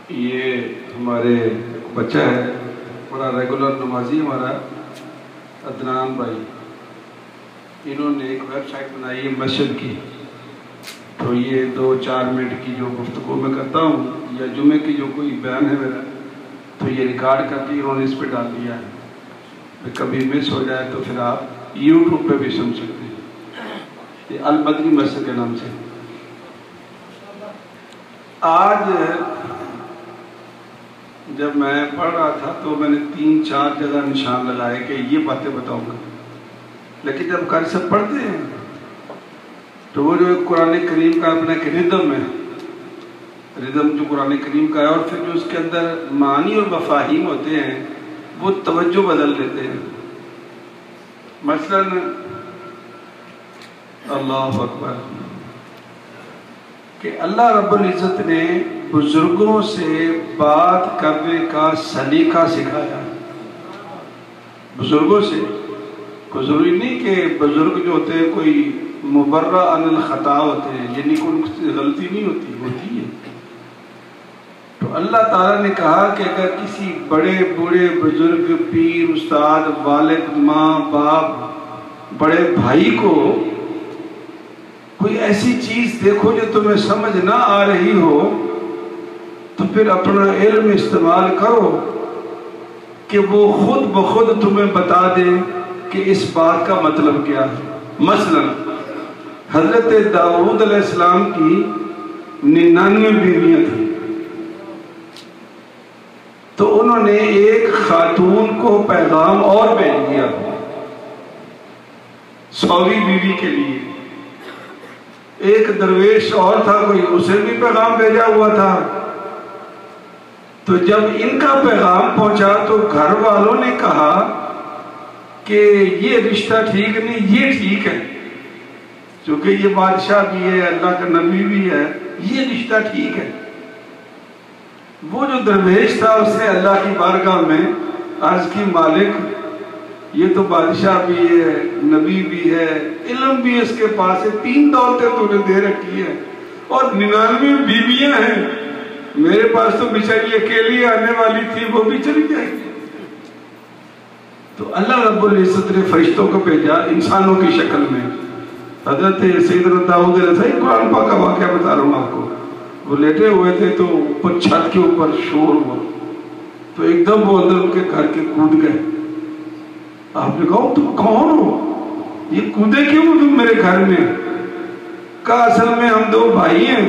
یہ ہمارے بچہ ہے بڑا ریگولر نمازی ہمارا عدنان بھائی، انہوں نے ایک ویب سائٹ بنائی ہے مسجد کی، تو یہ 2-4 منٹ کی جو گفتگو میں کرتا ہوں یا جمعے کی جو کوئی بیان ہے میرا، تو یہ ریکارڈ کر کے انہوں نے اس پہ ڈال دیا ہے، کبھی مس ہو جائے تو پھر آپ یوٹیوب پہ بھی سن سکتے ہیں۔ یہ المدنی مسجد کے نام سے۔ آج جب میں پڑھ رہا تھا تو میں نے 3-4 جگہ نشان لگائے کہ یہ باتیں بتاؤں گا، لیکن جب قاری صاحب پڑھتے ہیں تو وہ جو قرآن کریم کا اپنا ایک ردم ہے، ردم جو قرآن کریم کا ہے، اور پھر جو اس کے اندر معنی اور مفاہیم ہوتے ہیں وہ توجہ بدل دیتے ہیں۔ مثلا اللہ اکبر کہ اللہ رب العزت نے بزرگوں سے بات کرنے کا سلیقہ سکھایا۔ بزرگوں سے کوئی ضروری نہیں کہ بزرگ جو ہوتے ہیں کوئی مبرہ عن الخطا ہوتے ہیں، یعنی کوئی ان سے غلطی نہیں ہوتی ہے۔ تو اللہ تعالیٰ نے کہا کہ اگر کسی بڑے بوڑھے بزرگ پیر استاد والد ماں باپ بڑے بھائی کو کوئی ایسی چیز دیکھو جو تمہیں سمجھ نہ آ رہی ہو تو پھر اپنا علم استعمال کرو کہ وہ خود بخود تمہیں بتا دے کہ اس بات کا مطلب کیا ہے۔ مثلا حضرت داؤد علیہ السلام کی 99 بیویاں تھیں، تو انہوں نے ایک خاتون کو پیغام اور بھیج دیا 100ویں بیوی کے لیے۔ ایک درویش اور تھا کوئی، اسے بھی پیغام بھیجا ہوا تھا۔ تو جب ان کا پیغام پہنچا تو گھر والوں نے کہا کہ یہ رشتہ ٹھیک نہیں، یہ ٹھیک ہے، چونکہ یہ بادشاہ بھی ہے اللہ کا نبی بھی ہے، یہ رشتہ ٹھیک ہے۔ وہ جو درویش تھا اس نے اللہ کی بارگاہ میں عرض کی، مالک یہ تو بادشاہ بھی ہے نبی بھی ہے علم بھی اس کے پاس ہے، 3 دولتیں تو نے دے رکھی ہے اور 99 بیویاں ہیں، میرے پاس تو بیچاری اکیلی آنے والی تھی، وہ بھی چلی جائے گی۔ تو اللہ رب العزت نے فرشتوں کو بھیجا انسانوں کی شکل میں۔ حضرت سیدنا داؤد علیہ السلام، قرآن پاک کا واقعہ بتا رہا ہوں آپ کو، وہ لیٹے ہوئے تھے تو اوپر چھت کے اوپر شور ہوا، تو ایک دم وہ اندر ان کے گھر کے کود گئے۔ آپ نے کہا تم کون ہو، یہ کودے کیوں تم میرے گھر میں؟ کہا اصل میں ہم 2 بھائی ہیں،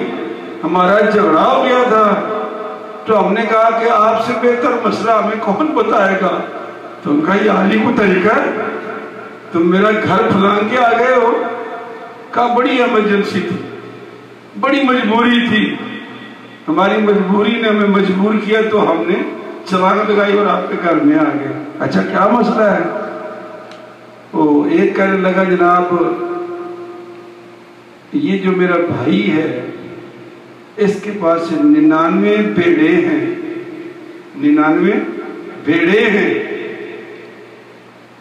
ہمارا جھگڑا ہو گیا تھا، تو ہم نے کہا کہ آپ سے بہتر مسئلہ ہمیں کون بتائے گا؟ تو ان کا یہ عالی کو طریقہ ہے، تم میرا گھر پھلان کے آ گئے ہو؟ کہا بڑی ایمرجنسی تھی، بڑی مجبوری تھی، ہماری مجبوری نے ہمیں مجبور کیا تو ہم نے چھلانگ لگائی اور آپ کے گھر میں آ گئے۔ اچھا کیا مسئلہ ہے؟ وہ ایک کہنے لگا جناب یہ جو میرا بھائی ہے اس کے پاس 99 بھیڑے ہیں، 99 بھیڑے ہیں،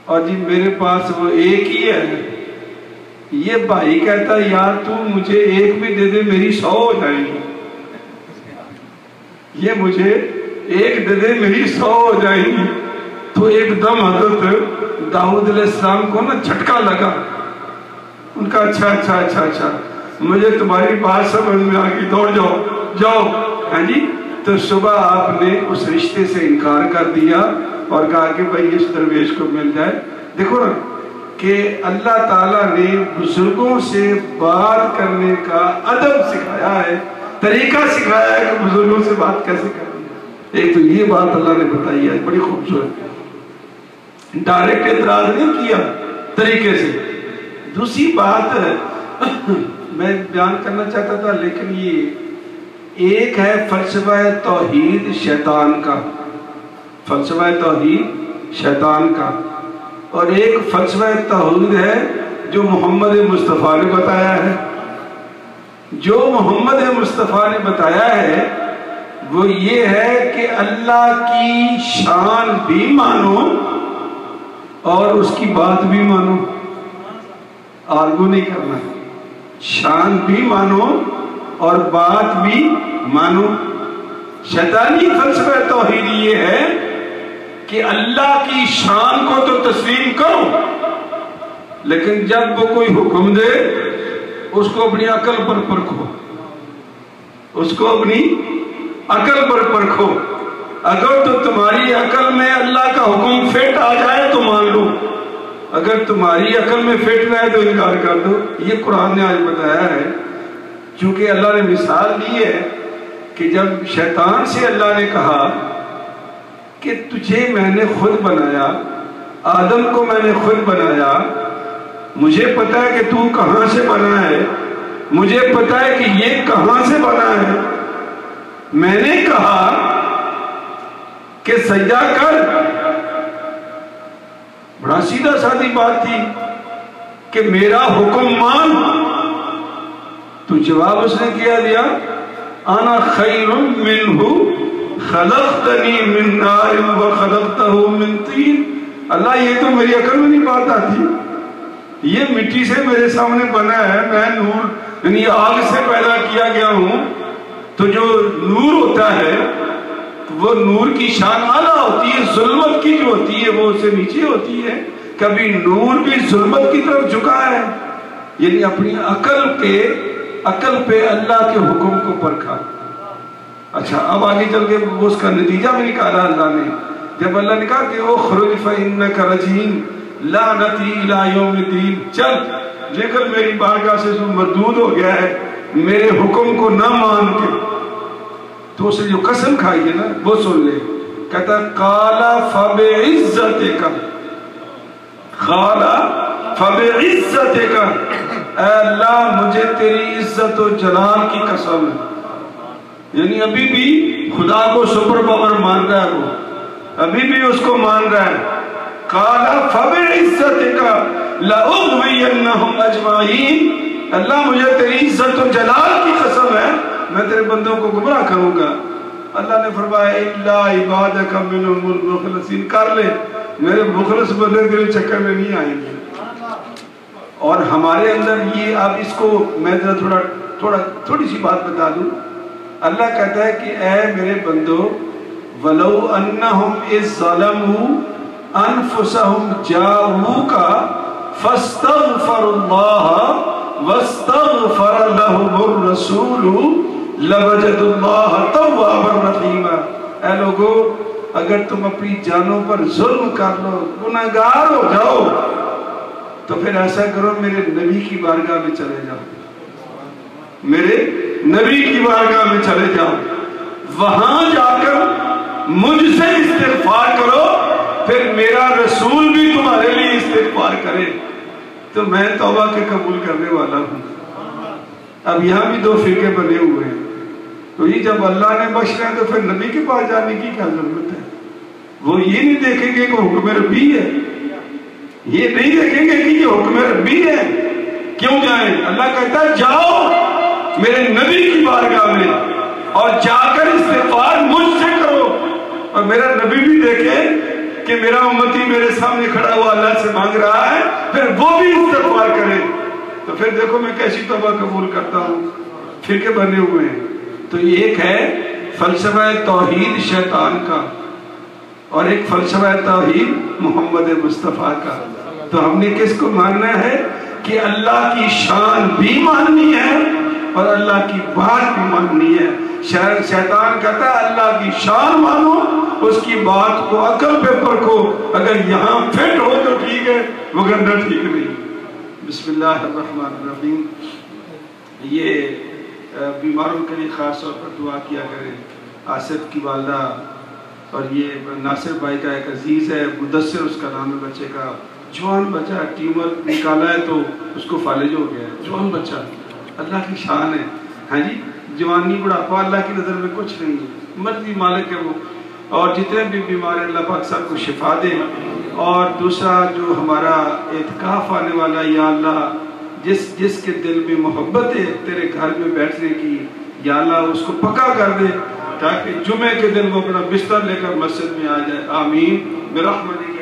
اور جی میرے پاس وہ ایک ہی ہے۔ یہ بھائی کہتا ہے یار تو مجھے ایک بھی دے دے میری 100 ہو جائیں گی، یہ مجھے ایک دے دے میری 100 ہو جائیں گی۔ تو ایک دم حضرت داؤد علیہ السلام کو نا جھٹکا لگا، ان کا اچھا مجھے تمہاری بات سمجھ میں آ گئی، دوڑ جاؤ۔ ہاں جی، تو صبح آپ نے اس رشتے سے انکار کر دیا اور کہا کہ بھائی اس درویش کو مل جائے۔ دیکھو نا کہ اللہ تعالیٰ نے بزرگوں سے بات کرنے کا ادب سکھایا ہے، طریقہ سکھایا ہے کہ بزرگوں سے بات کیسے کرنی ہے۔ ایک تو یہ بات اللہ نے بتائی ہے، بڑی خوبصورت، ڈائریکٹ اعتراض نہیں کیا طریقے سے۔ دوسری بات میں بیان کرنا چاہتا تھا لیکن یہ ایک ہے فلسفہ توحید شیطان کا، فلسفہ توحید شیطان کا، اور ایک فلسفہ توحید ہے جو محمد مصطفیٰ نے بتایا ہے۔ جو محمد مصطفیٰ نے بتایا ہے وہ یہ ہے کہ اللہ کی شان بھی مانو اور اس کی بات بھی مانو، آرگو نہیں کرنا، شان بھی مانو اور بات بھی مانو۔ شیطانی فلسفہ توحید یہ ہے کہ اللہ کی شان کو تو تسلیم کرو، لیکن جب وہ کوئی حکم دے اس کو اپنی عقل پر پرکھو، اس کو اپنی عقل پر پرکھو۔ اگر تو تمہاری عقل میں اللہ کا حکم فٹ آ جائے تو مان لو، اگر تمہاری عقل میں فٹ نہ ہے تو انکار کر دو۔ یہ قرآن نے آج بتایا ہے، چونکہ اللہ نے مثال دی ہے کہ جب شیطان سے اللہ نے کہا کہ تجھے میں نے خود بنایا، آدم کو میں نے خود بنایا، مجھے پتا ہے کہ تو کہاں سے بنا ہے، مجھے پتا ہے کہ یہ کہاں سے بنا ہے، میں نے کہا کہ سجدہ کر۔ بڑا سیدھا سادی بات تھی کہ میرا حکم مان، تو جواب اس نے کیا دیا، انا خیر منہ خلقتنی من نار وخلقتہ من طین۔ اللہ یہ تو میری عقل میں نہیں بات آتی، یہ مٹی سے میرے سامنے بنا ہے، میں نور یعنی آگ سے پیدا کیا گیا ہوں، تو جو نور ہوتا ہے وہ نور کی شان اعلیٰ ہوتی ہے، ظلمت کی جو ہوتی ہے وہ اس سے نیچے ہوتی ہے۔ کبھی نور بھی ظلمت کی طرف جھکا ہے، یعنی اپنی عقل پہ اللہ کے حکم کو پرکھا۔ اچھا اب آگے چل کے اس کا نتیجہ بھی نکالا اللہ نے، جب اللہ نے کہا کہ اخرج فإنک رجیم لعنتی الی یوم الدین، چل لیکن میری بارگاہ سے تو مردود ہو گیا ہے میرے حکم کو نہ مان کے، تو اسے جو قسم کھائی ہے نا وہ سن لے، کہتا قال فبعزتک، قال فبعزتک، اے اللہ مجھے تیری عزت و جلال کی قسم ہے، یعنی ابھی بھی خدا کو سپر پاور مان رہا ہے، وہ ابھی بھی اس کو مان رہا ہے۔ قال فبعزتک لأغوینہم اجمعین، اللہ مجھے تیری عزت و جلال کی قسم ہے میں تیرے بندوں کو گمراہ کروں گا۔ اللہ نے فرمایا الا عبادک منہم المخلصین، کر لے میرے مخلص بندے تیرے چکر میں نہیں آئیں گے۔ اور ہمارے اندر یہ، اب اس کو میں تھوڑی سی بات بتا دوں، اللہ کہتا ہے کہ اے میرے بندو وَلَوْ أَنَّهُمْ إِذْ ظَلَمُوا أَنفُسَهُمْ جَاءُوكَ فَاسْتَغْفَرُوا اللَّهَ وَاسْتَغْفَرَ لَهُمُ الرَّسُولُ لَوَجَدُوا اللَّهَ تَوَّابًا رَحِيمًا۔ اے لوگو اگر تم اپنی جانوں پر ظلم کر لو، گناہگار ہو جاؤ، تو پھر ایسا کرو میرے نبی کی بارگاہ میں چلے جاؤ، میرے نبی کی بارگاہ میں چلے جاؤ، وہاں جا کر مجھ سے استغفار کرو، پھر میرا رسول بھی تمہارے لیے استغفار کرے، تو میں توبہ کے قبول کرنے والا ہوں۔ اب یہاں بھی دو فرقے بنے ہوئے ہیں، تو یہ جب اللہ نے بخشنا ہے تو پھر نبی کے پاس جانے کی کیا ضرورت ہے؟ وہ یہ نہیں دیکھیں گے کہ حکم ربی ہے، یہ نہیں دیکھیں گے کہ یہ حکم ربی ہے، کیوں جائیں؟ اللہ کہتا ہے جاؤ میرے نبی کی بارگاہ میں اور جا کر استغفار مجھ سے کرو، اور میرا نبی بھی دیکھے کہ میرا امتی میرے سامنے کھڑا ہوا اللہ سے مانگ رہا ہے، پھر وہ بھی استغفار کرے، تو پھر دیکھو میں کیسی توبہ قبول کرتا ہوں۔ فرقے بنے ہوئے ہیں، تو ایک ہے فلسفہ توحید شیطان کا، اور ایک فلسفہ توحید محمد مصطفیٰ کا۔ تو ہم نے کس کو ماننا ہے کہ اللہ کی شان بھی ماننی ہے اور اللہ کی بات بھی ماننی ہے۔ شیطان کہتا ہے اللہ کی شان مانو، اس کی بات کو عقل پہ پرکھو، اگر یہاں فٹ ہو تو ٹھیک ہے وگرنہ ٹھیک نہیں۔ بسم اللہ الرحمن الرحیم۔ یہ بیماروں کے لیے خاص طور پر دعا کیا کریں، آصف کی والدہ، اور یہ ناصر بھائی کا ایک عزیز ہے مدثر اس کا نام ہے بچے کا، جوان بچہ، ٹیمر نکالا ہے تو اس کو فالج ہو گیا ہے، جوان بچہ، اللہ کی شان ہے۔ ہاں جی، جوانی بڑھاپا اللہ کی نظر میں کچھ نہیں ہے، مرضی مالک ہے وہ۔ اور جتنے بھی بیمار ہیں اللہ پاک سب کو شفا دے۔ اور دوسرا جو ہمارا اعتکاف آنے والا، یا اللہ جس کے دل میں محبت ہے تیرے گھر میں بیٹھنے کی، یا اللہ اس کو پکا کر دے تاکہ جمعے کے دن وہ اپنا بستر لے کر مسجد میں آ جائے۔ آمین برحمتک۔